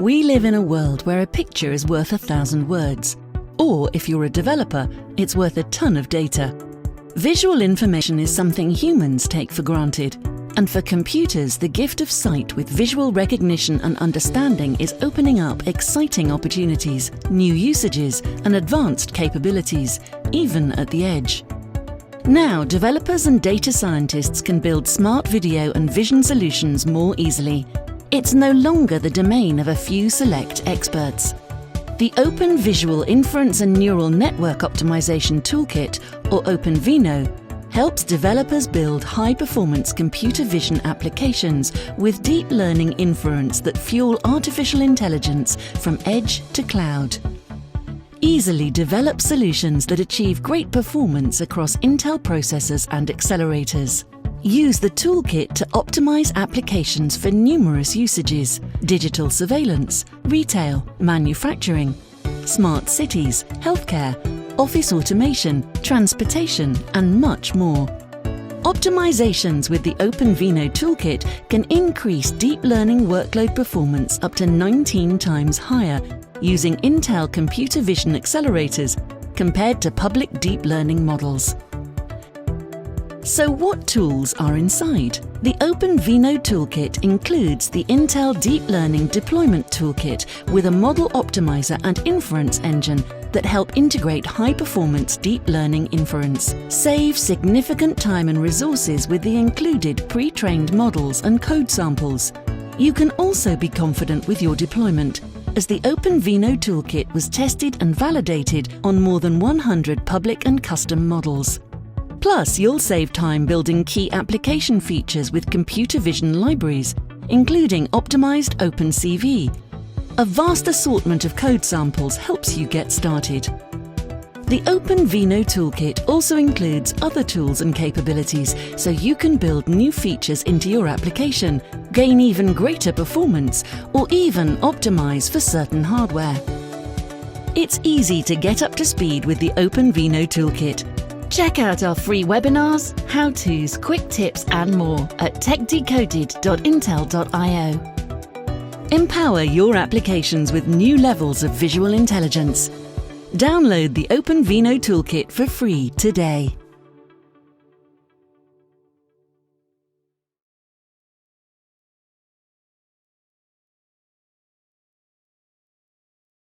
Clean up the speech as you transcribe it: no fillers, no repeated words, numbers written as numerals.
We live in a world where a picture is worth 1,000 words. Or, if you're a developer, it's worth a ton of data. Visual information is something humans take for granted. And for computers, the gift of sight with visual recognition and understanding is opening up exciting opportunities, new usages, and advanced capabilities, even at the edge. Now, developers and data scientists can build smart video and vision solutions more easily. It's no longer the domain of a few select experts. The Open Visual Inference and Neural Network Optimization Toolkit, or OpenVINO, helps developers build high-performance computer vision applications with deep learning inference that fuel artificial intelligence from edge to cloud. Easily develop solutions that achieve great performance across Intel processors and accelerators. Use the toolkit to optimize applications for numerous usages: digital surveillance, retail, manufacturing, smart cities, healthcare, office automation, transportation, and much more. Optimizations with the OpenVINO toolkit can increase deep learning workload performance up to 19 times higher using Intel computer vision accelerators compared to public deep learning models. So what tools are inside? The OpenVINO toolkit includes the Intel Deep Learning Deployment Toolkit with a model optimizer and inference engine that help integrate high-performance deep learning inference. Save significant time and resources with the included pre-trained models and code samples. You can also be confident with your deployment, as the OpenVINO toolkit was tested and validated on more than 100 public and custom models. Plus, you'll save time building key application features with computer vision libraries, including optimized OpenCV. A vast assortment of code samples helps you get started. The OpenVINO toolkit also includes other tools and capabilities so you can build new features into your application, gain even greater performance, or even optimize for certain hardware. It's easy to get up to speed with the OpenVINO toolkit. Check out our free webinars, how-tos, quick tips and more at techdecoded.intel.io. Empower your applications with new levels of visual intelligence. Download the OpenVINO toolkit for free today.